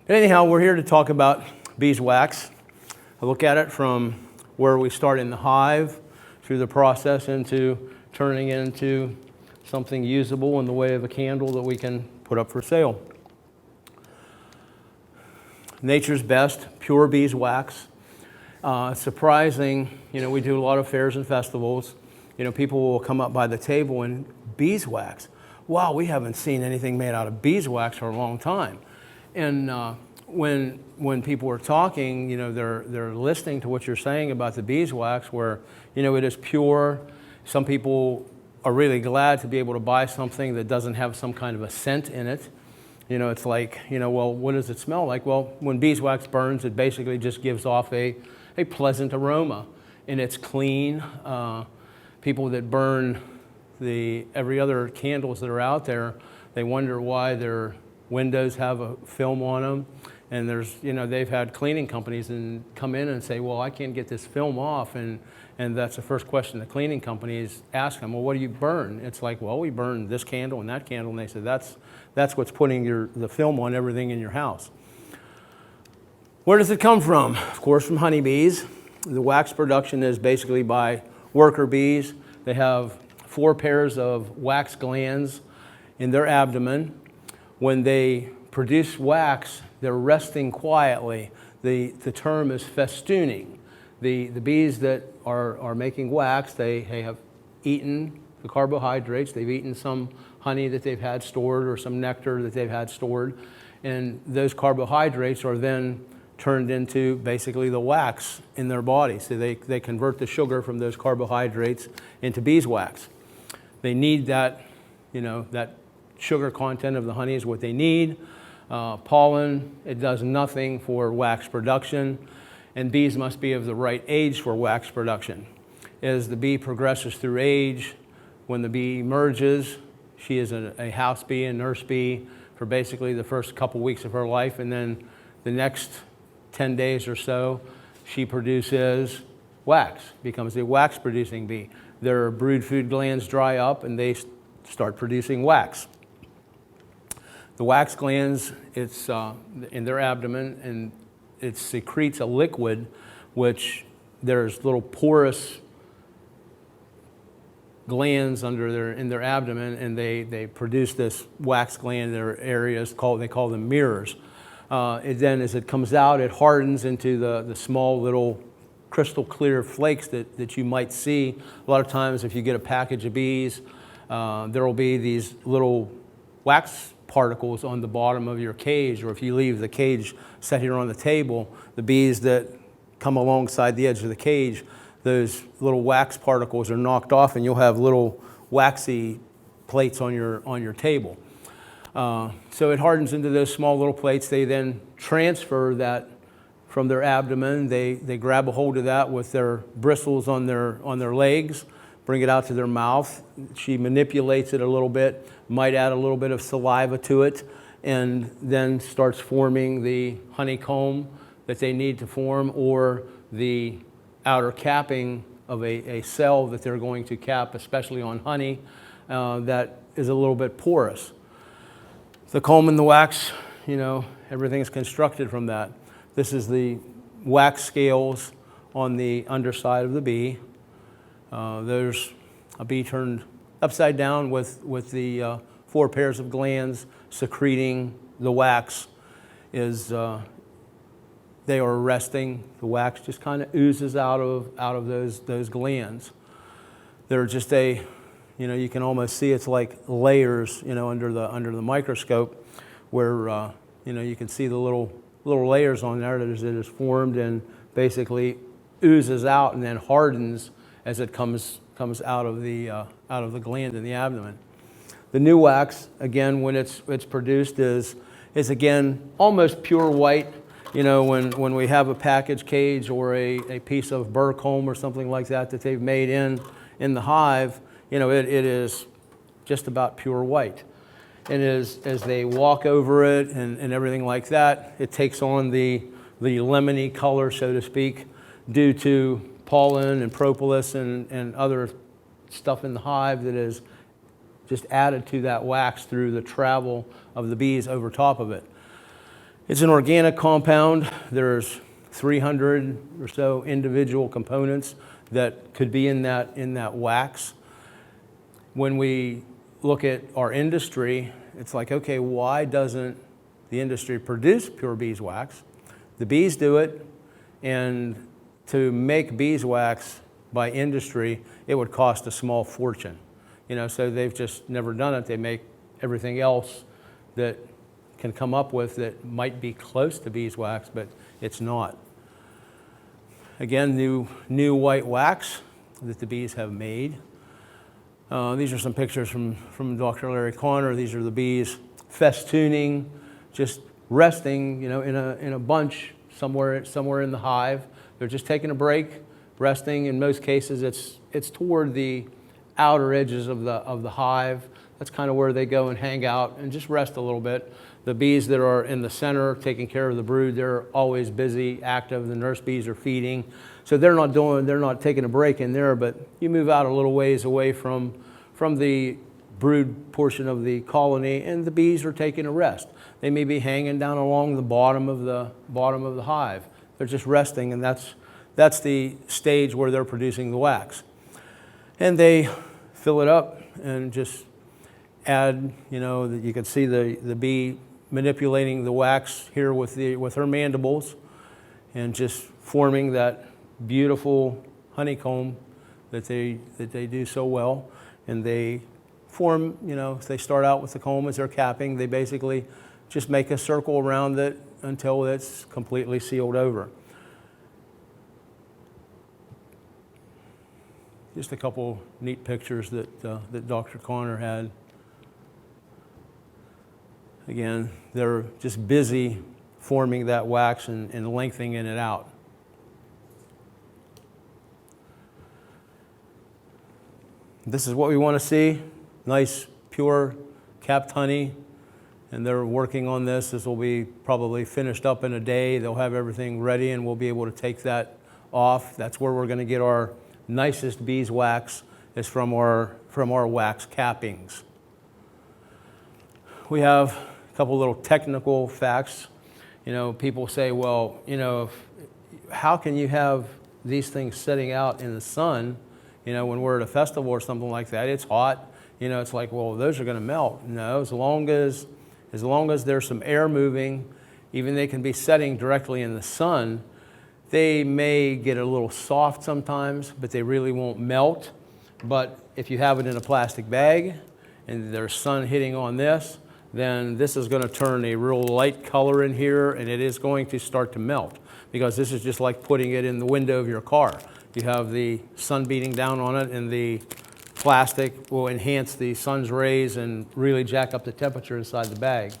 But anyhow, we're here to talk about beeswax. I look at it from where we start in the hive, through the process into turning it into something usable in the way of a candle that we can put up for sale. Nature's best, pure beeswax. Surprising, we do a lot of fairs and festivals. People will come up by the table and beeswax. Wow, we haven't seen anything made out of beeswax for a long time. And when people are talking, they're listening to what you're saying about the beeswax, where it is pure. Some people are really glad to be able to buy something that doesn't have some kind of a scent in it. It's like, well, what does it smell like? Well, when beeswax burns, it basically just gives off a pleasant aroma, and it's clean. People that burn every other candles that are out there, they wonder why their windows have a film on them. And they've had cleaning companies and come in and say, well, I can't get this film off. And that's the first question the cleaning companies ask them, well, what do you burn? It's like, well, we burn this candle and that candle. And they said, that's what's putting the film on everything in your house. Where does it come from? Of course, from honeybees. The wax production is basically by worker bees. They have 4 pairs of wax glands in their abdomen. When they produce wax, they're resting quietly. The term is festooning. The bees that are making wax, they have eaten the carbohydrates. They've eaten some honey that they've had stored or some nectar that they've had stored. And those carbohydrates are then turned into basically the wax in their body. So they convert the sugar from those carbohydrates into beeswax. They need that, that sugar content of the honey is what they need. Pollen, it does nothing for wax production, and bees must be of the right age for wax production. As the bee progresses through age, when the bee emerges, she is a house bee, a nurse bee, for basically the first couple weeks of her life, and then the next 10 days or so, she produces wax, becomes a wax-producing bee. Their brood food glands dry up, and they start producing wax. The wax glands, it's in their abdomen, and it secretes a liquid, which there's little porous glands in their abdomen, and they produce this wax gland in their areas they call them mirrors. Then as it comes out, it hardens into the small little crystal clear flakes that you might see. A lot of times if you get a package of bees, there will be these little wax particles on the bottom of your cage, or if you leave the cage set here on the table, the bees that come alongside the edge of the cage, those little wax particles are knocked off, and you'll have little waxy plates on your table. So it hardens into those small little plates. They then transfer that from their abdomen. They grab a hold of that with their bristles on their legs, bring it out to their mouth. She manipulates it a little bit, might add a little bit of saliva to it, and then starts forming the honeycomb that they need to form, or the outer capping of a cell that they're going to cap, especially on honey, that is a little bit porous. The comb and the wax, everything's constructed from that. This is the wax scales on the underside of the bee. There's a bee turned upside down with the 4 pairs of glands secreting the wax. They are resting. The wax just kind of oozes out of those glands. They're just you can almost see it's like layers, under the microscope, where you can see the little layers on there that is formed and basically oozes out and then hardens as it comes out of the gland in the abdomen. The new wax, again, when it's produced, is again almost pure white. When we have a package cage or a piece of burr comb or something like that they've made in the hive, it is just about pure white. And as they walk over it and everything like that, it takes on the lemony color, so to speak, due to pollen and propolis and other stuff in the hive that is just added to that wax through the travel of the bees over top of it. It's an organic compound. There's 300 or so individual components that could be in that wax. When we look at our industry, it's like, okay, why doesn't the industry produce pure beeswax? The bees do it, and to make beeswax by industry, it would cost a small fortune. So they've just never done it. They make everything else that can come up with that might be close to beeswax, but it's not. Again, new white wax that the bees have made. These are some pictures from Dr. Larry Connor. These are the bees festooning, just resting, in a bunch somewhere in the hive. They're just taking a break, resting. In most cases, it's toward the outer edges of the hive. That's kind of where they go and hang out and just rest a little bit. The bees that are in the center taking care of the brood, they're always busy, active. The nurse bees are feeding. So they're not taking a break in there, but you move out a little ways away from the brood portion of the colony, and the bees are taking a rest. They may be hanging down along the bottom of the hive. They're just resting, and that's the stage where they're producing the wax. And they fill it up and just add, you can see the bee manipulating the wax here with her mandibles and just forming that beautiful honeycomb that they do so well. And they form, they start out with the comb as they're capping. They basically just make a circle around it until it's completely sealed over. Just a couple neat pictures that Dr. Connor had. Again, they're just busy forming that wax and lengthening it out. This is what we want to see. Nice, pure capped honey. And they're working on this. This will be probably finished up in a day. They'll have everything ready, and we'll be able to take that off. That's where we're going to get our nicest beeswax, is from our wax cappings. We have a couple little technical facts. People say, well, how can you have these things sitting out in the sun, when we're at a festival or something like that? It's hot. It's like, well, those are going to melt. No, as long as there's some air moving, even they can be setting directly in the sun. They may get a little soft sometimes, but they really won't melt. But if you have it in a plastic bag and there's sun hitting on this, then this is going to turn a real light color in here, and it is going to start to melt, because this is just like putting it in the window of your car. You have the sun beating down on it, and the plastic will enhance the sun's rays and really jack up the temperature inside the bag.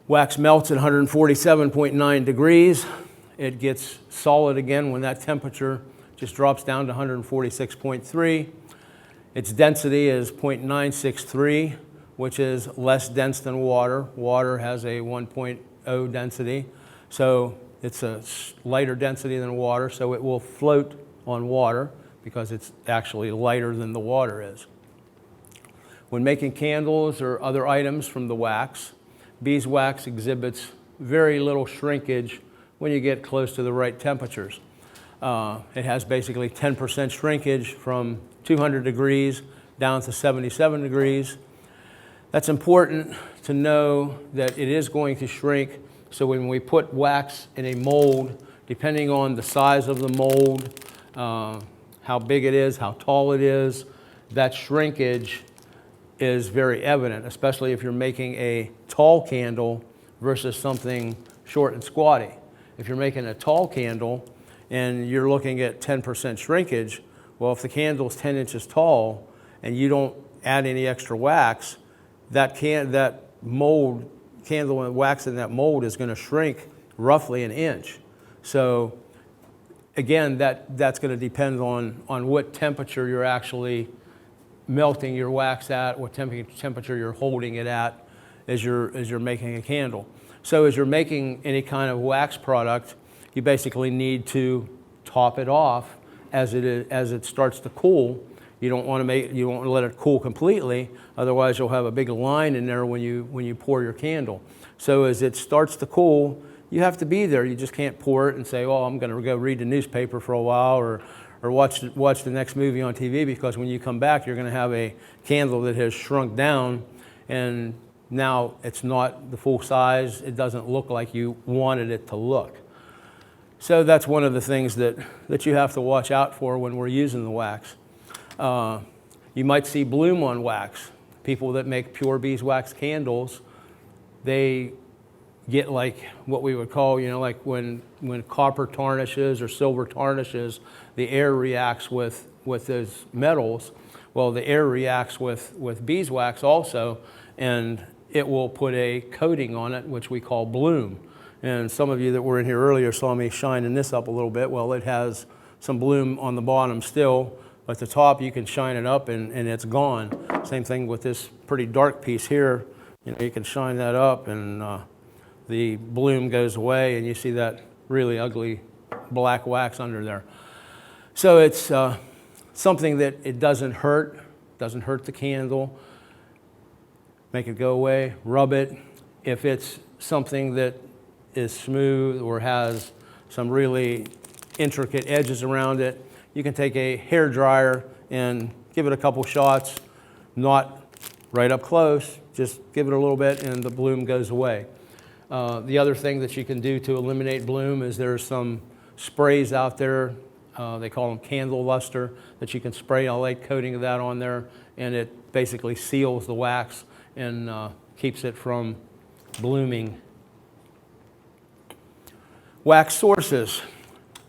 Wax melts at 147.9 degrees. It gets solid again when that temperature just drops down to 146.3. Its density is 0.963, which is less dense than water. Water has a 1.0 density, so it's a lighter density than water, so it will float on water because it's actually lighter than the water is. When making candles or other items from the wax, beeswax exhibits very little shrinkage when you get close to the right temperatures. It has basically 10% shrinkage from 200 degrees down to 77 degrees. That's important to know that it is going to shrink. So when we put wax in a mold, depending on the size of the mold, how big it is, how tall it is, that shrinkage is very evident, especially if you're making a tall candle versus something short and squatty. If you're making a tall candle and you're looking at 10% shrinkage, well, if the candle is 10 inches tall and you don't add any extra wax, that mold, candle and wax in that mold is going to shrink roughly an inch. So again, that's going to depend on what temperature you're actually melting your wax at, what temperature you're holding it at as you're making a candle. So as you're making any kind of wax product, you basically need to top it off as it starts to cool. You don't want to let it cool completely, otherwise you'll have a big line in there when you pour your candle. So as it starts to cool, you have to be there. You just can't pour it and say, oh, I'm going to go read the newspaper for a while or watch the next movie on TV, because when you come back, you're going to have a candle that has shrunk down, and now it's not the full size. It doesn't look like you wanted it to look. So that's one of the things that you have to watch out for when we're using the wax. You might see bloom on wax. People that make pure beeswax candles, they get like what we would call, like when copper tarnishes or silver tarnishes, the air reacts with those metals. Well, the air reacts with beeswax also, and it will put a coating on it, which we call bloom. And some of you that were in here earlier saw me shining this up a little bit. Well, it has some bloom on the bottom still, but the top you can shine it up and it's gone. Same thing with this pretty dark piece here. You can shine that up and the bloom goes away, and you see that really ugly black wax under there. So it's something that it doesn't hurt the candle. Make it go away, rub it. If it's something that is smooth or has some really intricate edges around it, you can take a hair dryer and give it a couple shots, not right up close, just give it a little bit and the bloom goes away. The other thing that you can do to eliminate bloom is there's some sprays out there, they call them candle luster, that you can spray a light coating of that on there, and it basically seals the wax and keeps it from blooming. Wax sources.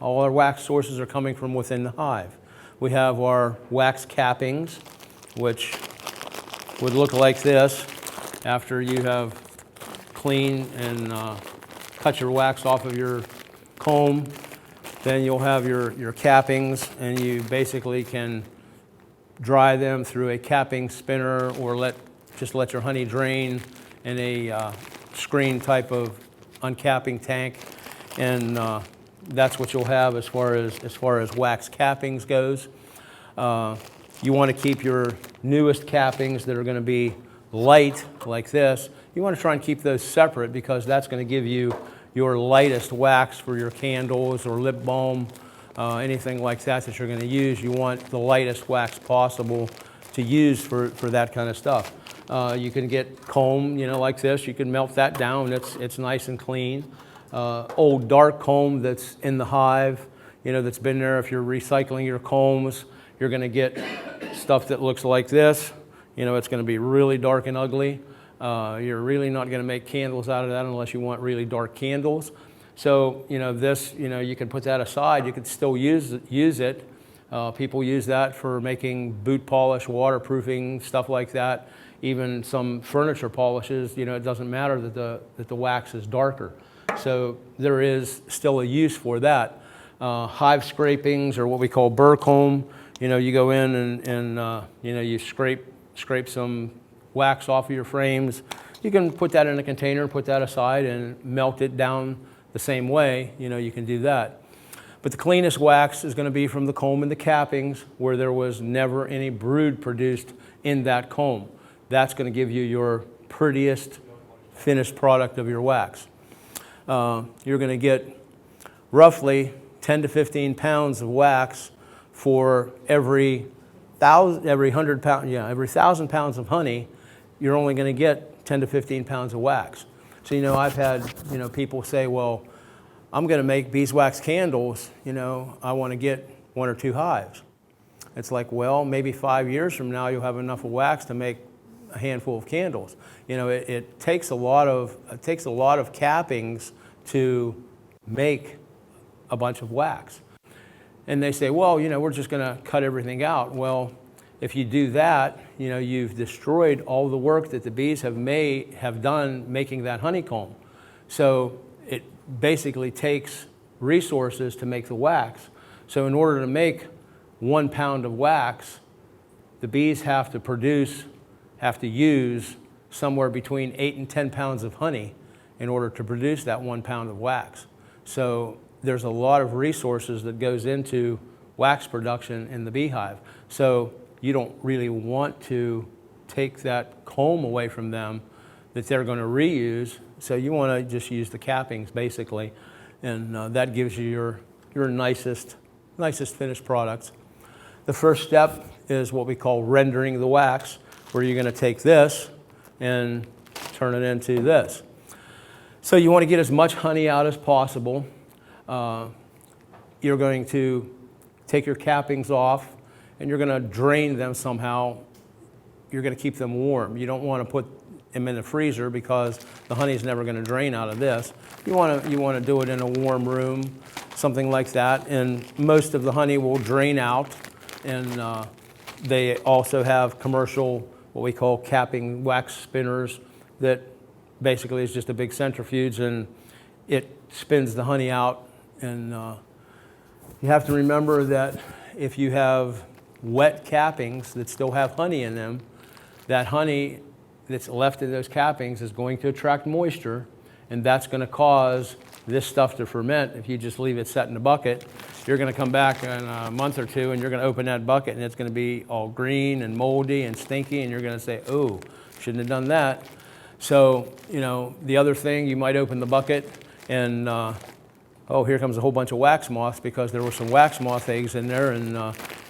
All our wax sources are coming from within the hive. We have our wax cappings, which would look like this after you have cleaned and cut your wax off of your comb. Then you'll have your cappings, and you basically can dry them through a capping spinner or just let your honey drain in a screen type of uncapping tank, and that's what you'll have as far as wax cappings goes. You want to keep your newest cappings that are going to be light like this. You want to try and keep those separate, because that's going to give you your lightest wax for your candles or lip balm, anything like that you're going to use. You want the lightest wax possible to use for that kind of stuff. You can get comb, like this. You can melt that down. It's nice and clean. Old dark comb that's in the hive, that's been there. If you're recycling your combs, you're going to get stuff that looks like this. It's going to be really dark and ugly. You're really not going to make candles out of that unless you want really dark candles. So, this, you can put that aside. You could still use it. People use that for making boot polish, waterproofing, stuff like that. Even some furniture polishes, it doesn't matter that the wax is darker. So there is still a use for that. Hive scrapings, or what we call burr comb. You go in and you scrape some wax off of your frames. You can put that in a container, put that aside, and melt it down the same way. You can do that. But the cleanest wax is going to be from the comb and the cappings, where there was never any brood produced in that comb. That's going to give you your prettiest finished product of your wax. You're going to get roughly 10 to 15 pounds of wax for every 1,000 pounds of honey. You're only going to get 10 to 15 pounds of wax. So, I've had, people say, well, I'm going to make beeswax candles, I want to get 1 or 2 hives. It's like, well, maybe 5 years from now you'll have enough of wax to make a handful of candles. It takes a lot of cappings to make a bunch of wax. And they say, well, we're just going to cut everything out. Well, if you do that, you've destroyed all the work that the bees have done making that honeycomb. So it basically takes resources to make the wax. So in order to make 1 pound of wax, the bees have to use somewhere between 8 and 10 pounds of honey in order to produce that 1 pound of wax. So there's a lot of resources that goes into wax production in the beehive. So you don't really want to take that comb away from them that they're going to reuse. So you want to just use the cappings basically, and that gives you your nicest finished products. The first step is what we call rendering the wax, where you're going to take this and turn it into this. So you want to get as much honey out as possible. You're going to take your cappings off and you're going to drain them somehow. You're going to keep them warm. You don't want to put them in the freezer because the honey is never going to drain out of this. You want to do it in a warm room, something like that, and most of the honey will drain out. And they also have commercial, what we call capping wax spinners, that basically is just a big centrifuge and it spins the honey out. And you have to remember that if you have wet cappings that still have honey in them, that honey that's left in those cappings is going to attract moisture, and that's going to cause this stuff to ferment. If you just leave it set in a bucket, you're going to come back in a month or two and you're going to open that bucket and it's going to be all green and moldy and stinky, and you're going to say, oh, shouldn't have done that. So, you know, the other thing, you might open the bucket and oh, here comes a whole bunch of wax moths because there were some wax moth eggs in there, and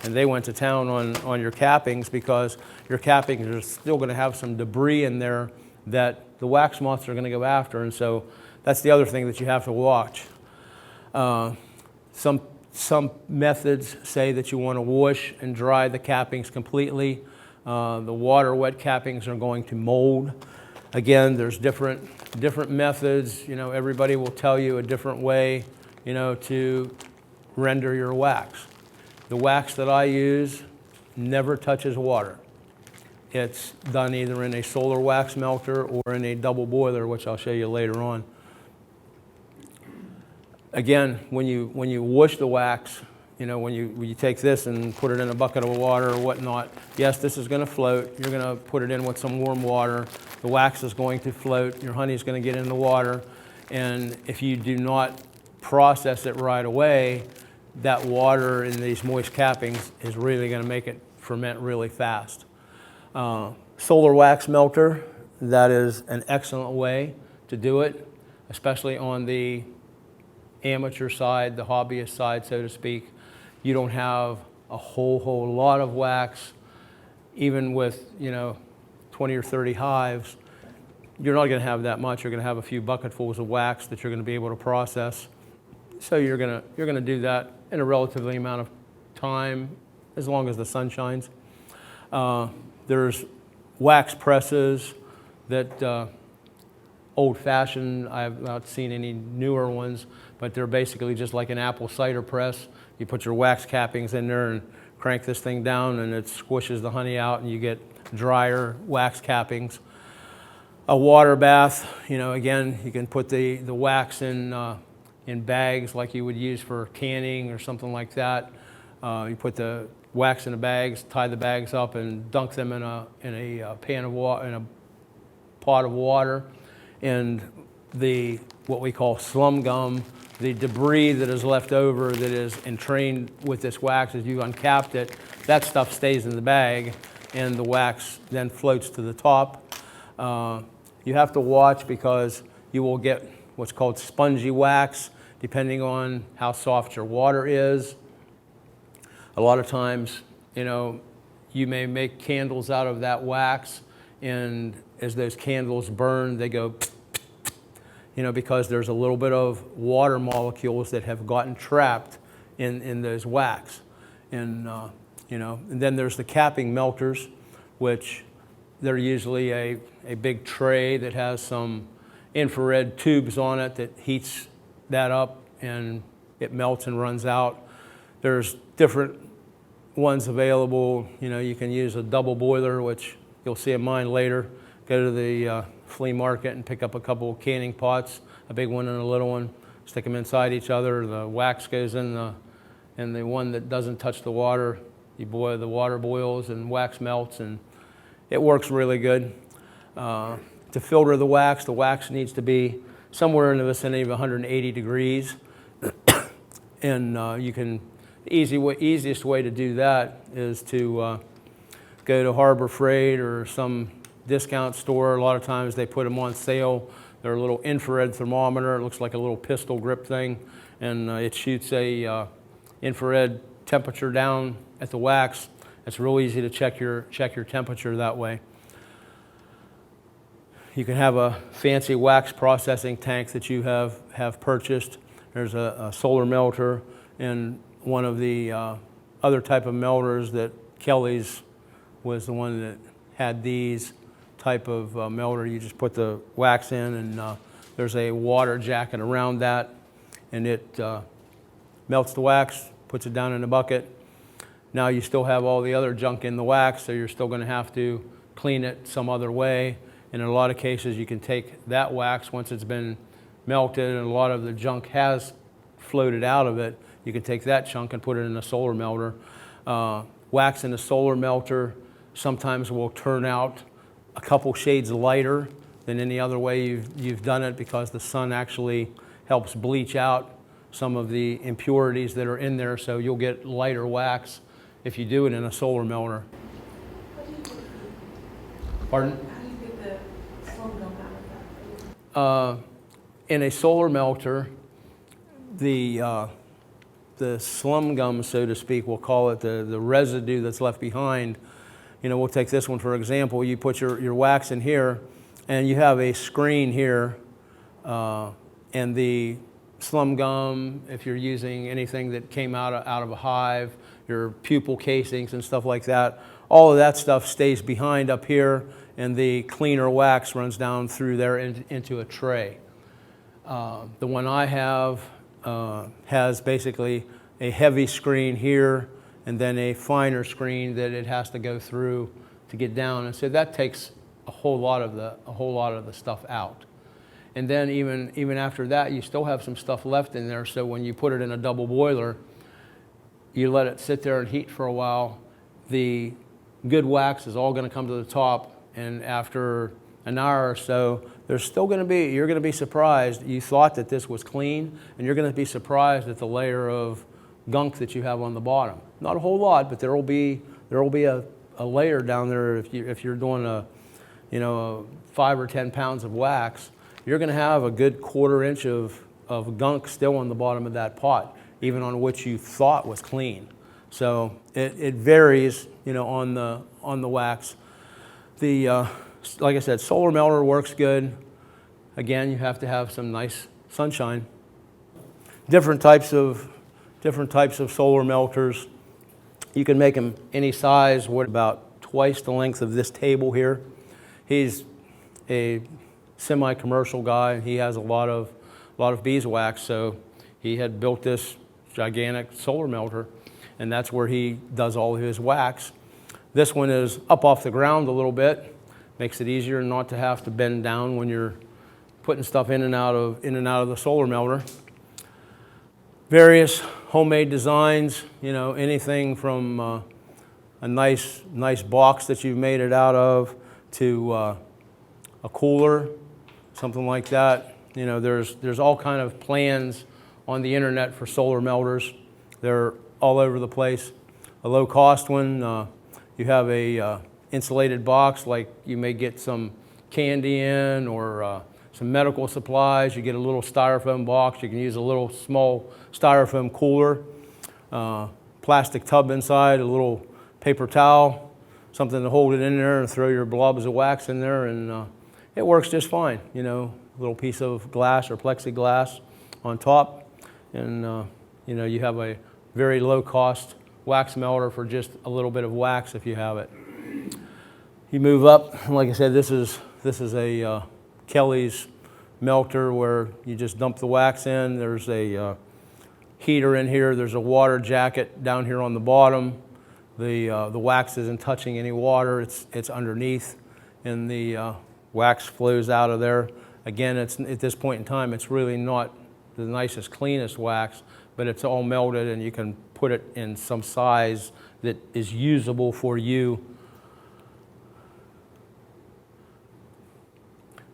they went to town on your cappings, because your cappings are still going to have some debris in there that the wax moths are going to go after. And so that's the other thing that you have to watch. Some methods say that you want to wash and dry the cappings completely. The water-wet cappings are going to mold. Again, there's different methods. You know, everybody will tell you a different way, you know, to render your wax. The wax that I use never touches water. It's done either in a solar wax melter or in a double boiler, which I'll show you later on. Again, when you wash the wax, you know, when you take this and put it in a bucket of water or whatnot, yes, this is going to float. You're going to put it in with some warm water. The wax is going to float. Your honey is going to get in the water. And if you do not process it right away, that water in these moist cappings is really going to make it ferment really fast. Solar wax melter, that is an excellent way to do it, especially on the amateur side, the hobbyist side, so to speak. You don't have a whole lot of wax. Even with, you know, 20 or 30 hives, you're not going to have that much. You're going to have a few bucketfuls of wax that you're going to be able to process. So you're going to do that in a relatively amount of time, as long as the sun shines. There's wax presses that old-fashioned. I've not seen any newer ones, but they're basically just like an apple cider press. You put your wax cappings in there and crank this thing down, and it squishes the honey out, and you get drier wax cappings. A water bath, you know, again, you can put the wax in bags like you would use for canning or something like that. You put the wax in the bags, tie the bags up, and dunk them in a pan of water, in a pot of water, and what we call slum gum, the debris that is left over that is entrained with this wax as you uncapped it, that stuff stays in the bag, and the wax then floats to the top. You have to watch, because you will get what's called spongy wax, depending on how soft your water is. A lot of times, you know, you may make candles out of that wax, and as those candles burn, they go, you know, because there's a little bit of water molecules that have gotten trapped in those wax. And, you know, and then there's the capping melters, which they're usually a big tray that has some infrared tubes on it that heats that up, and it melts and runs out. There's different ones available. You know, you can use a double boiler, which you'll see in mine later. Go to the flea market and pick up a couple of canning pots, a big one and a little one, stick them inside each other. The wax goes in the one that doesn't touch the water. You boil, the water boils and wax melts, and it works really good. To filter the wax needs to be somewhere in the vicinity of 180 degrees. And you can, the easiest way to do that is to go to Harbor Freight or some discount store, a lot of times they put them on sale. They're a little infrared thermometer. It looks like a little pistol grip thing, and it shoots a infrared temperature down at the wax. It's real easy to check your temperature that way. You can have a fancy wax processing tank that you have purchased. There's a solar melter and one of the other type of melters that Kelly's was the one that had these type of melter. You just put the wax in, and there's a water jacket around that, and it melts the wax, puts it down in a bucket. Now you still have all the other junk in the wax, so you're still going to have to clean it some other way. And in a lot of cases, you can take that wax once it's been melted and a lot of the junk has floated out of it. You can take that chunk and put it in a solar melter. Wax in a solar melter sometimes will turn out a couple shades lighter than any other way you've done it, because the sun actually helps bleach out some of the impurities that are in there, so you'll get lighter wax if you do it in a solar melter. Pardon? In a solar melter, the slum gum, so to speak, we'll call it, the residue that's left behind. You know, we'll take this one for example. You put your wax in here, and you have a screen here, and the slum gum, if you're using anything that came out of a hive, your pupil casings and stuff like that, all of that stuff stays behind up here, and the cleaner wax runs down through there into a tray. The one I have has basically a heavy screen here and then a finer screen that it has to go through to get down, and so that takes a whole lot of the stuff out. And then even after that, you still have some stuff left in there, so when you put it in a double boiler, you let it sit there and heat for a while. The good wax is all going to come to the top, and after an hour or so, you're going to be surprised. You thought that this was clean, and you're going to be surprised at the layer of gunk that you have on the bottom. Not a whole lot, but there will be a layer down there. If you're doing a 5 or 10 pounds of wax, you're going to have a good 1/4 inch of gunk still on the bottom of that pot, even on which you thought was clean. So it varies, on the wax. Like I said, solar melter works good. Again, you have to have some nice sunshine. Different types of solar melters. You can make them any size. What about twice the length of this table here? He's a semi-commercial guy. He has a lot of beeswax, so he had built this gigantic solar melter, and that's where he does all of his wax. This one is up off the ground a little bit. Makes it easier not to have to bend down when you're putting stuff in and out of the solar melter. Various homemade designs, anything from a nice box that you've made it out of to a cooler, something like that. There's all kind of plans on the internet for solar melters. They're all over the place. A low cost one, you have a insulated box, like you may get some candy in or some medical supplies. You get a little styrofoam box. You can use a little small styrofoam cooler, plastic tub inside, a little paper towel, something to hold it in there and throw your blobs of wax in there, and it works just fine. A little piece of glass or plexiglass on top, and you have a very low cost wax melter for just a little bit of wax if you have it. You move up, like I said, this is a Kelly's melter where you just dump the wax in. There's a heater in here. There's a water jacket down here on the bottom. The wax isn't touching any water. It's underneath, and the wax flows out of there. Again, at this point in time, it's really not the nicest, cleanest wax, but it's all melted, and you can put it in some size that is usable for you.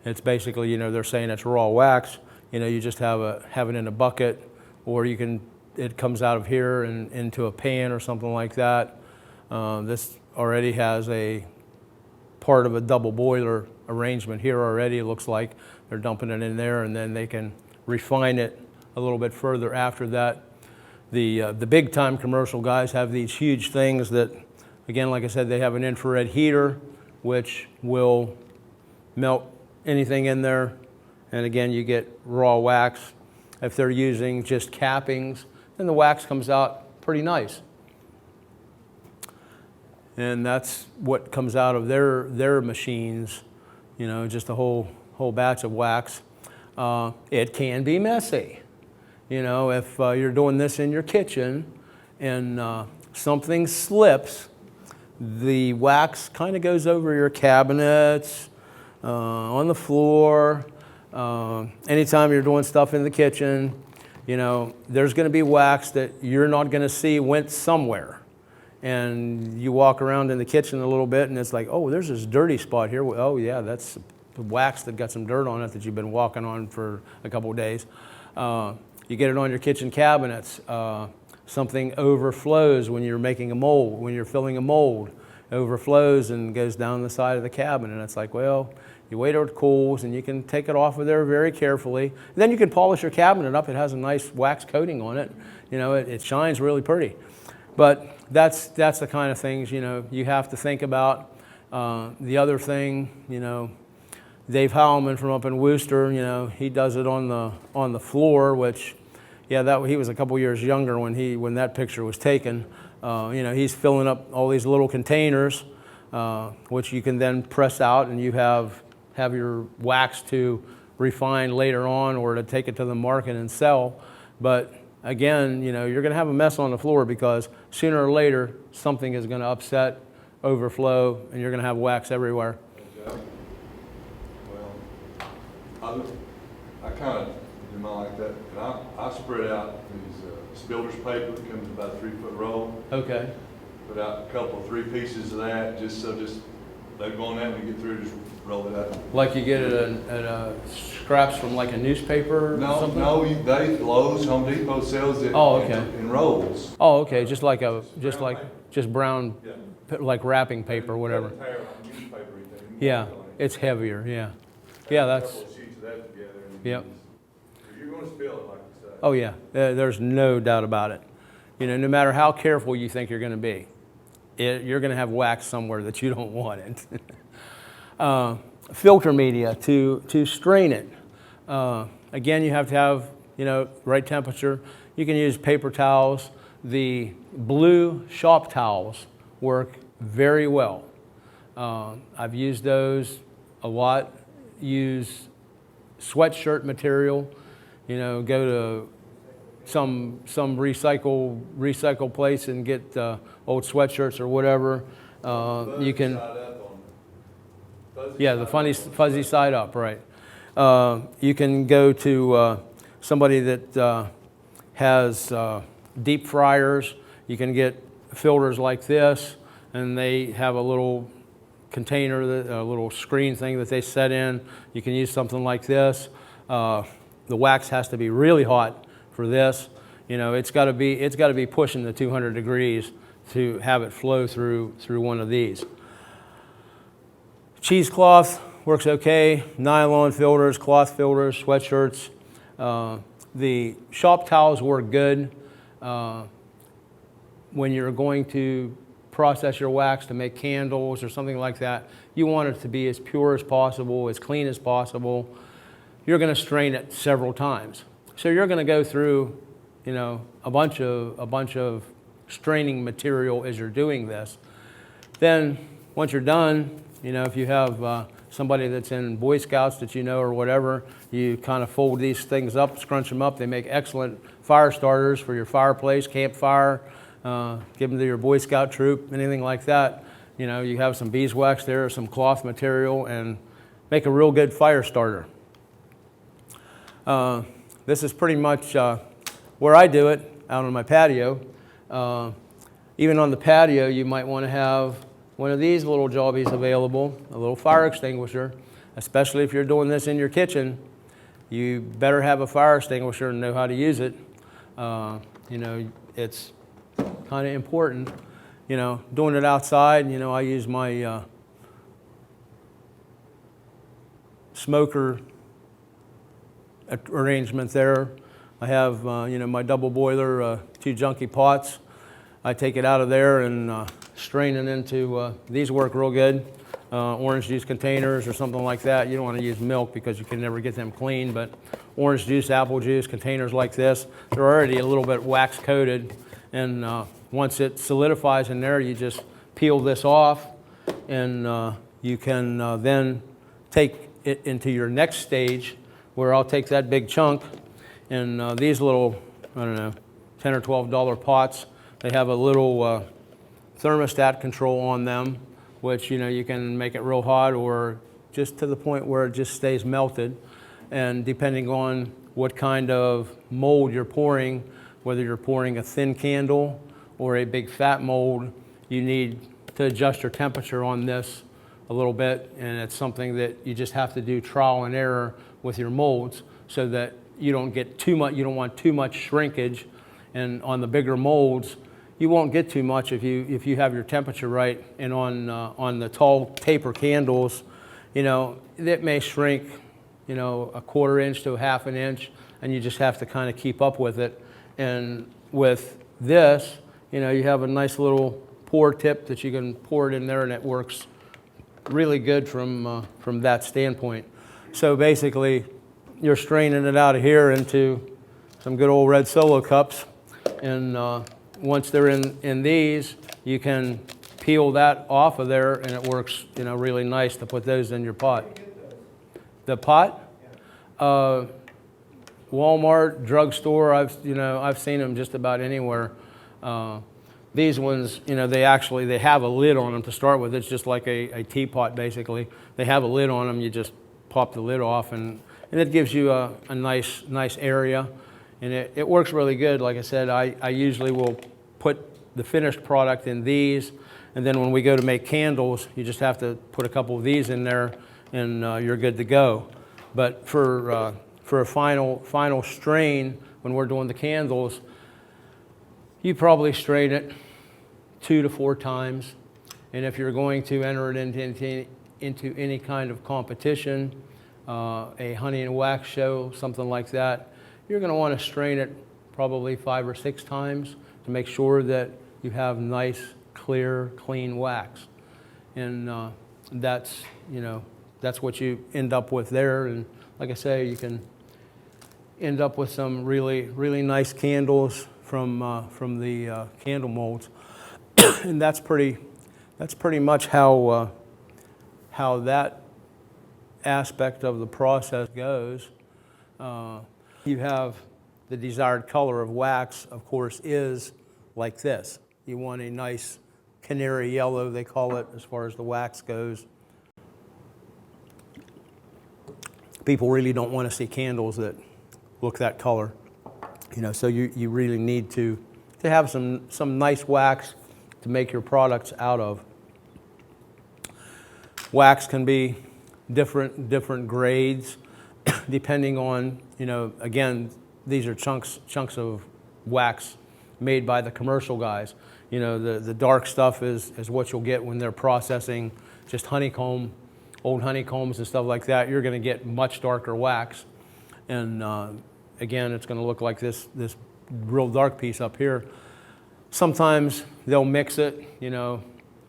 It's basically, they're saying it's raw wax. You just have it in a bucket, or it comes out of here and into a pan or something like that. This already has a part of a double boiler arrangement here already. It looks like they're dumping it in there, and then they can refine it a little bit further after that. The big time commercial guys have these huge things that, again, like I said, they have an infrared heater which will melt anything in there, and again you get raw wax. If they're using just cappings, then the wax comes out pretty nice. And that's what comes out of their machines, you know, just a whole batch of wax. It can be messy. You know, if you're doing this in your kitchen and something slips, the wax kind of goes over your cabinets, on the floor. Anytime you're doing stuff in the kitchen, you know, there's going to be wax that you're not going to see went somewhere. And you walk around in the kitchen a little bit and it's like, oh, there's this dirty spot here. Oh yeah, that's the wax that got some dirt on it that you've been walking on for a couple of days. You get it on your kitchen cabinets. Something overflows when you're making a mold, when you're filling a mold. Overflows and goes down the side of the cabinet. And it's like, well, you wait till it cools and you can take it off of there very carefully. And then you can polish your cabinet up. It has a nice wax coating on it. You know, it shines really pretty. But that's the kind of things, you know, you have to think about. The other thing, you know, Dave Howman from up in Worcester, you know, he does it on the floor, which, yeah, he was a couple years younger when that picture was taken. You know, he's filling up all these little containers, which you can then press out, and you have your wax to refine later on or to take it to the market and sell. But again, you know, you're going to have a mess on the floor because sooner or later something is going to upset, overflow, and you're going to have wax everywhere. Well, I kind of do mine like that, and I spread out these builder's paper that comes in about a 3-foot roll. Okay. Put out a couple, 3 pieces of that, just they go on that when you get through, just roll it out. Like you get it at scraps from like a newspaper or something? No, Lowe's, Home Depot sells it in rolls. Oh, okay, just brown, Yeah. like wrapping paper, whatever. Yeah, it's heavier, yeah. Yeah, that's, sheets of that together. yep. You're going to spill it, like you say. Oh yeah, there's no doubt about it. You know, no matter how careful you think you're going to be, you're going to have wax somewhere that you don't want it. Filter media to strain it. Again, you have to have, you know, right temperature. You can use paper towels. The blue shop towels work very well. I've used those a lot. Use sweatshirt material. You know, go to some recycle place and get old sweatshirts or whatever. You can, yeah, the fuzzy side up, right. You can go to somebody that has deep fryers. You can get filters like this, and they have a little container, a little screen thing that they set in. You can use something like this. The wax has to be really hot for this. You know, it's got to be pushing the 200 degrees to have it flow through one of these. Cheesecloth works okay. Nylon filters, cloth filters, sweatshirts. The shop towels work good. When you're going to process your wax to make candles or something like that, you want it to be as pure as possible, as clean as possible. You're going to strain it several times. So you're going to go through, you know, a bunch of straining material as you're doing this. Then once you're done, you know, if you have somebody that's in Boy Scouts that you know or whatever, you kind of fold these things up, scrunch them up. They make excellent fire starters for your fireplace, campfire. Give them to your Boy Scout troop, anything like that. You know, you have some beeswax there, some cloth material, and make a real good fire starter. This is pretty much where I do it, out on my patio. Even on the patio, you might want to have one of these little jobbies available, a little fire extinguisher, especially if you're doing this in your kitchen. You better have a fire extinguisher and know how to use it. You know, it's kind of important. you know, doing it outside, you know, I use my smoker arrangement there. I have, you know, my double boiler, 2 junky pots. I take it out of there and strain it into, these work real good. Orange juice containers or something like that. You don't want to use milk because you can never get them clean, but orange juice, apple juice, containers like this, they're already a little bit wax coated. And once it solidifies in there, you just peel this off, and you can then take it into your next stage, where I'll take that big chunk, and these little, I don't know, $10 or $12 pots, they have a little thermostat control on them, which, you know, you can make it real hot or just to the point where it just stays melted. And depending on what kind of mold you're pouring, whether you're pouring a thin candle or a big fat mold, you need to adjust your temperature on this a little bit, and it's something that you just have to do trial and error with your molds so that you don't get too much, you don't want too much shrinkage. And on the bigger molds, you won't get too much if you have your temperature right. And on the tall taper candles, you know, that may shrink, you know, a 1/4 inch to a 1/2 inch, and you just have to kind of keep up with it. And with this, you know, you have a nice little pour tip that you can pour it in there, and it works really good from that standpoint. So basically, you're straining it out of here into some good old red Solo cups, and once they're in these, you can peel that off of there, and it works, you know, really nice to put those in your pot. The pot? Walmart, drugstore. I've seen them just about anywhere. These ones, you know, they have a lid on them to start with. It's just like a teapot, basically. They have a lid on them. You just pop the lid off, and it gives you a nice area, and it works really good. Like I said, I usually will put the finished product in these, and then when we go to make candles, you just have to put a couple of these in there, and you're good to go. But for a final strain, when we're doing the candles, you probably strain it 2 to 4 times. And if you're going to enter it into any kind of competition, a honey and wax show, something like that, you're going to want to strain it probably 5 or 6 times to make sure that you have nice, clear, clean wax. And that's what you end up with there. And like I say, you can end up with some really, really nice candles from the candle molds. And that's pretty much how that aspect of the process goes. You have the desired color of wax, of course, is like this. You want a nice canary yellow, they call it, as far as the wax goes. People really don't want to see candles that look that color, you know. So you really need to have some nice wax to make your products out of. Wax can be different grades depending on, you know, again, these are chunks of wax made by the commercial guys. You know, the dark stuff is what you'll get when they're processing just honeycomb, old honeycombs and stuff like that. You're going to get much darker wax, and again, it's going to look like this real dark piece up here. Sometimes they'll mix it, you know,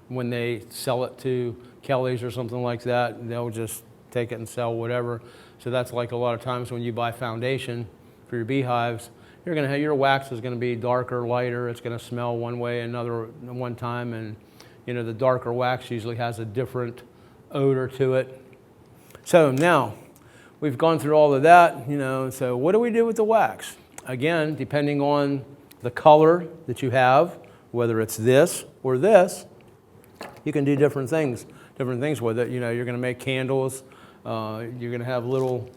when they sell it to Kelly's or something like that. They'll just take it and sell whatever. So that's like a lot of times when you buy foundation for your beehives, you're going to have your wax is going to be darker, lighter. It's going to smell one way, another one time, and you know, the darker wax usually has a different odor to it. So now we've gone through all of that, you know. So what do we do with the wax? Again, depending on the color that you have, whether it's this or this, you can do different things with it. You know, you're going to make candles. You're going to have little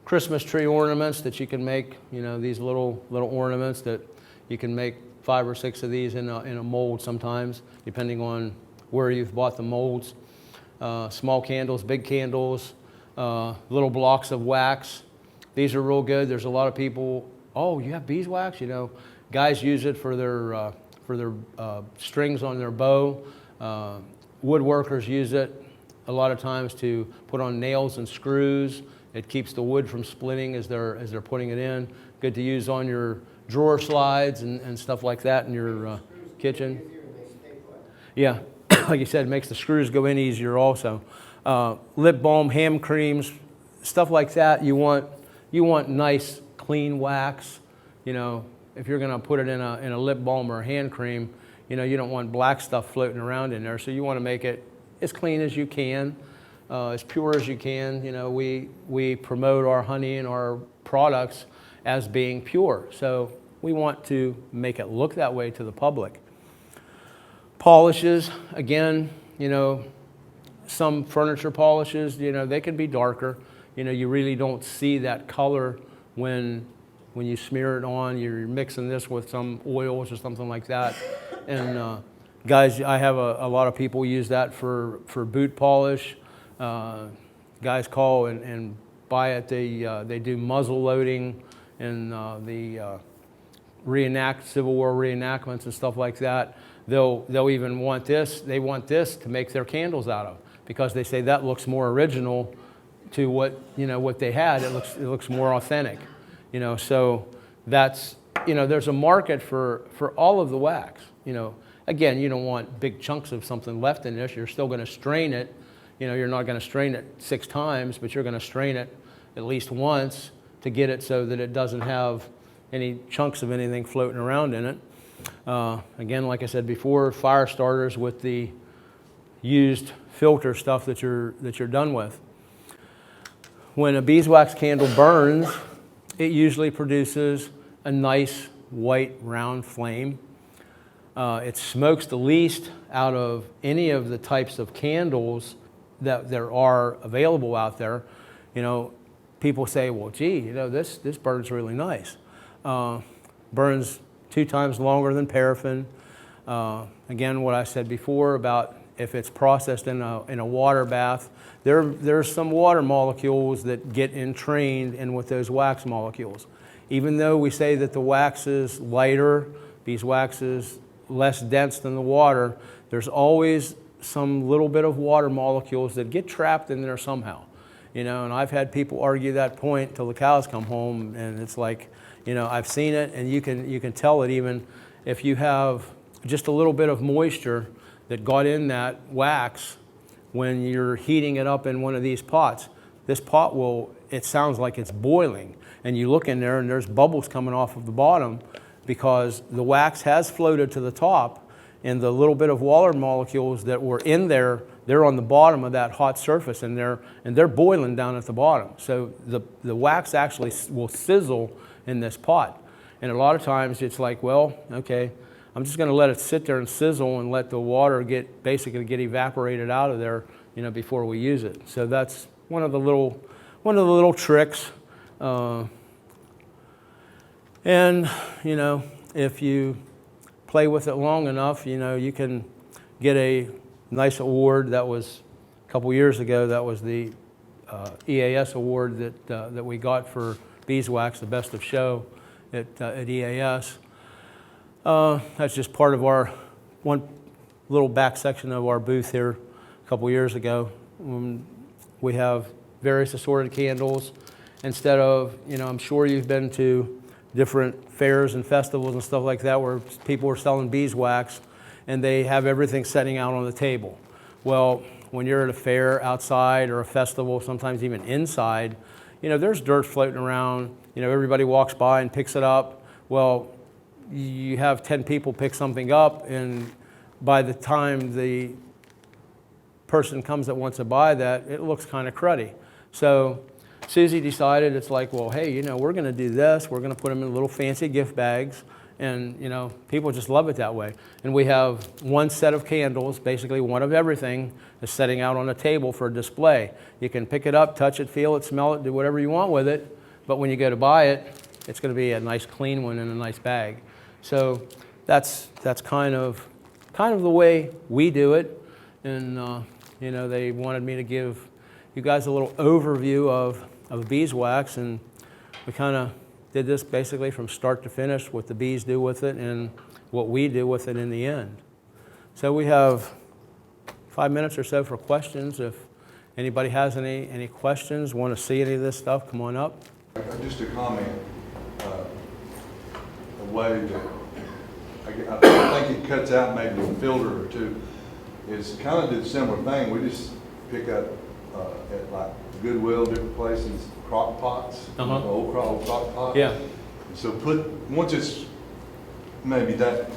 Christmas tree ornaments that you can make. You know, these little ornaments that you can make 5 or 6 of these in a mold sometimes, depending on where you've bought the molds. Small candles, big candles, little blocks of wax. These are real good. There's a lot of people, oh, you have beeswax? You know, guys use it for their for their strings on their bow. Woodworkers use it a lot of times to put on nails and screws. It keeps the wood from splitting as they're putting it in. Good to use on your drawer slides and stuff like that in your kitchen. Yeah, like you said, it makes the screws go in easier also. Lip balm, hand creams, stuff like that. You want nice, clean wax. You know, if you're going to put it in a lip balm or a hand cream, you know, you don't want black stuff floating around in there. So you want to make it as clean as you can, as pure as you can. You know, we promote our honey and our products as being pure. So we want to make it look that way to the public. Polishes, again, you know, some furniture polishes, you know, they can be darker. You know, you really don't see that color when you smear it on. You're mixing this with some oils or something like that. And guys, I have a lot of people use that for boot polish. Guys call and buy it. They do muzzle loading and the Civil War reenactments and stuff like that. They'll even want this. They want this to make their candles out of, because they say that looks more original to what they had. It looks more authentic, you know. So that's, you know, there's a market for all of the wax. You know, again, you don't want big chunks of something left in this. You're still going to strain it. You know, you're not going to strain it 6 times, but you're going to strain it at least once to get it so that it doesn't have any chunks of anything floating around in it. Again, like I said before, fire starters with the used filter stuff that you're done with. When a beeswax candle burns, it usually produces a nice white round flame. It smokes the least out of any of the types of candles that there are available out there. You know, people say, well, gee, you know, this burns really nice. Burns 2 times longer than paraffin. Again, what I said before about if it's processed in a water bath, there's some water molecules that get entrained in with those wax molecules. Even though we say that the wax is lighter, beeswax is less dense than the water, there's always some little bit of water molecules that get trapped in there somehow. You know, and I've had people argue that point till the cows come home, and it's like, you know, I've seen it, and you can tell it even if you have just a little bit of moisture that got in that wax when you're heating it up in one of these pots. This pot it sounds like it's boiling, and you look in there and there's bubbles coming off of the bottom because the wax has floated to the top, and the little bit of water molecules that were in there, they're on the bottom of that hot surface, and they're boiling down at the bottom. So the wax actually will sizzle in this pot. And a lot of times it's like, well, okay, I'm just going to let it sit there and sizzle and let the water basically get evaporated out of there, you know, before we use it. So that's one of the little tricks. And you know, if you play with it long enough, you know, you can get a nice award. That was a couple years ago. That was the EAS award that we got for beeswax, the best of show at EAS. That's just part of our one little back section of our booth here a couple years ago. We have various assorted candles. Instead of, you know, I'm sure you've been to different fairs and festivals and stuff like that where people are selling beeswax and they have everything setting out on the table. Well, when you're at a fair outside or a festival, sometimes even inside, you know, there's dirt floating around. You know, everybody walks by and picks it up. Well, you have 10 people pick something up, and by the time the person comes that wants to buy that, it looks kind of cruddy. So Susie decided, it's like, well, hey, you know, we're going to do this. We're going to put them in little fancy gift bags, and, you know, people just love it that way. And we have one set of candles, basically one of everything, is setting out on a table for display. You can pick it up, touch it, feel it, smell it, do whatever you want with it, but when you go to buy it, it's going to be a nice clean one in a nice bag. So that's kind of the way we do it. And you know, they wanted me to give you guys a little overview of beeswax, and we kind of did this basically from start to finish, what the bees do with it, and what we do with it in the end. So we have 5 minutes or so for questions. If anybody has any questions, want to see any of this stuff, come on up. Just a comment, a way that I think it cuts out maybe a filter or two is kind of do a similar thing. We just pick up at like Goodwill, different places, crock pots, old crock pot. Yeah. And so once it's maybe that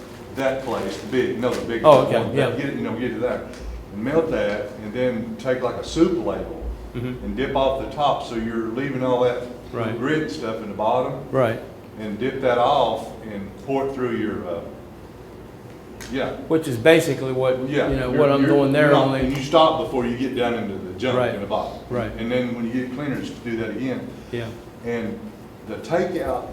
place, the big Oh, okay, one, yeah. get it there. And melt that, and then take like a soup label and dip off the top, so you're leaving all that Right. grit stuff in the bottom. Right. And dip that off and pour it through your, Which is basically what what I'm doing there. And you stop before you get down into the junk Right. in the bottom. Right. And then when you get cleaner, just do that again. Yeah. And the takeout,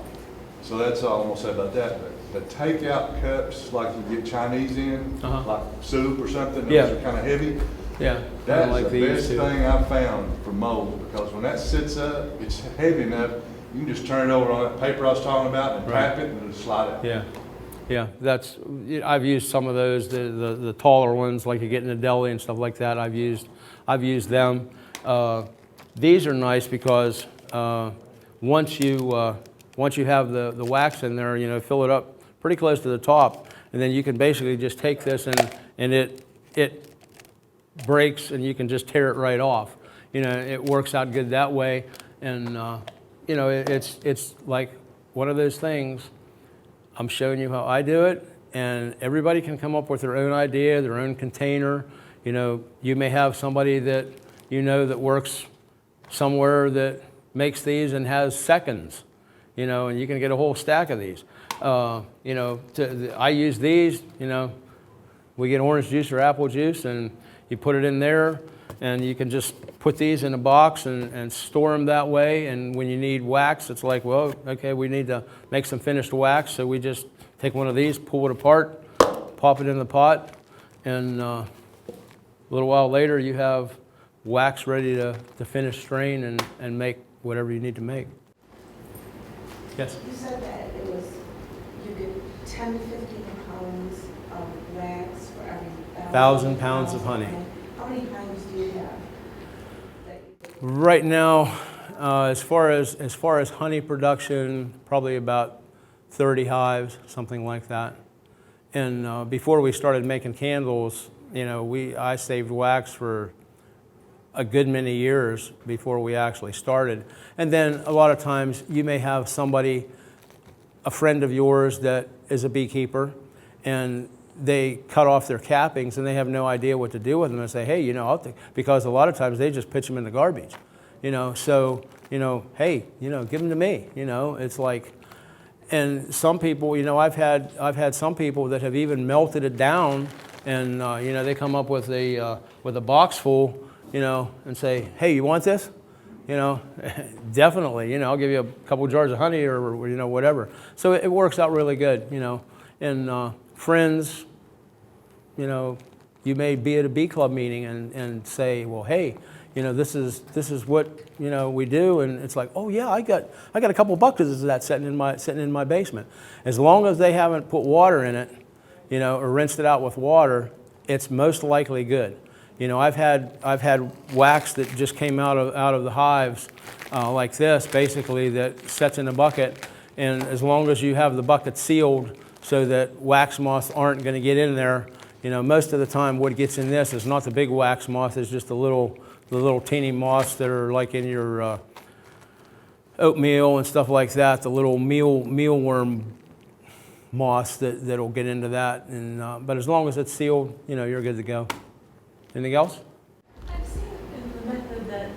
so that's all I'm gonna say about that. But the takeout cups, like you get Chinese in, like soup or something, those are kind of heavy. Yeah. That's like the these best too. thing I've found for mold, because when that sits up, it's heavy enough, you can just turn it over on that paper I was talking about and tap it and it'll slide out. Yeah. Yeah, I've used some of those, the taller ones, like you get in the deli and stuff like that. I've used them. These are nice because once you have the wax in there, fill it up pretty close to the top, and then you can basically just take this and it breaks, and you can just tear it right off. It works out good that way, and it's like one of those things. I'm showing you how I do it, and everybody can come up with their own idea, their own container. You may have somebody that that works somewhere that makes these and has seconds, and you can get a whole stack of these. I use these, we get orange juice or apple juice, and you put it in there, and you can just put these in a box and store them that way. And when you need wax, it's like, well, okay, we need to make some finished wax, so we just take one of these, pull it apart, pop it in the pot, and a little while later you have wax ready to finish strain and make whatever you need to make. Yes? You said that you get 10 to 15 pounds of wax for every 1,000 pounds of honey. How many hives do you have? Right now, as far as honey production, probably about 30 hives, something like that. And before we started making candles, I saved wax for a good many years before we actually started. And then a lot of times you may have somebody, a friend of yours that is a beekeeper, and they cut off their cappings and they have no idea what to do with them, and say, hey, because a lot of times they just pitch them in the garbage, so, hey, give them to me, it's like, and some people, I've had some people that have even melted it down, and, they come up with a box full, and say, hey, you want this? Definitely, I'll give you a couple jars of honey or whatever. So it works out really good, and friends, you may be at a bee club meeting and say, well, hey, this is what we do, and it's like, oh yeah, I got a couple buckets of that sitting in my basement. As long as they haven't put water in it, or rinsed it out with water, it's most likely good. I've had wax that just came out of the hives like this, basically, that sets in a bucket, and as long as you have the bucket sealed so that wax moths aren't going to get in there, most of the time what gets in this is not the big wax moth, it's just the little teeny moths that are like in your oatmeal and stuff like that, the little mealworm moths that'll get into that. And but as long as it's sealed, you're good to go. Anything else? I've seen in the method that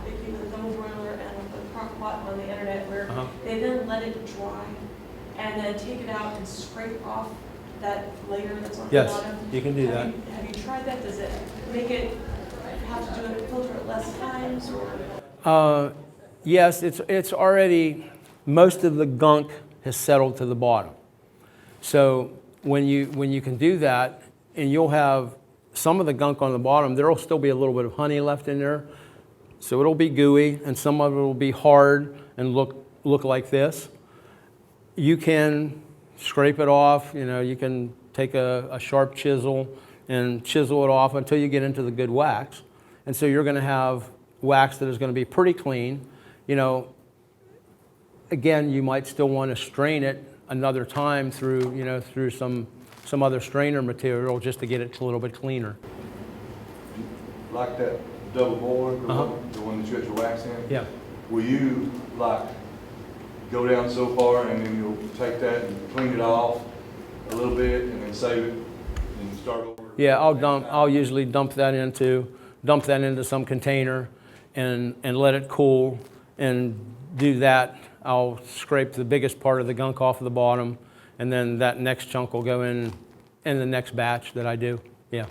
they keep the double broiler and the crock pot on the internet where they then let it dry and then take it out and scrape off that layer that's on the bottom. Yes, you can do that. Have you tried that? Does it make it have to do it, filter it less times, or? Yes, it's already, most of the gunk has settled to the bottom. So when you can do that, and you'll have some of the gunk on the bottom, there will still be a little bit of honey left in there. So it'll be gooey, and some of it will be hard and look like this. You can scrape it off. You know, you can take a sharp chisel and chisel it off until you get into the good wax. And so you're going to have wax that is going to be pretty clean. You know, again, you might still want to strain it another time through, you know, through some other strainer material just to get it a little bit cleaner. Like that double boiler, the one that you got your wax in? Yeah. Will you like go down so far and then you'll take that and clean it off a little bit and then save it and start over? Yeah, I'll usually dump that into some container and let it cool, and do that. I'll scrape the biggest part of the gunk off of the bottom, and then that next chunk will go in the next batch that I do. Yeah.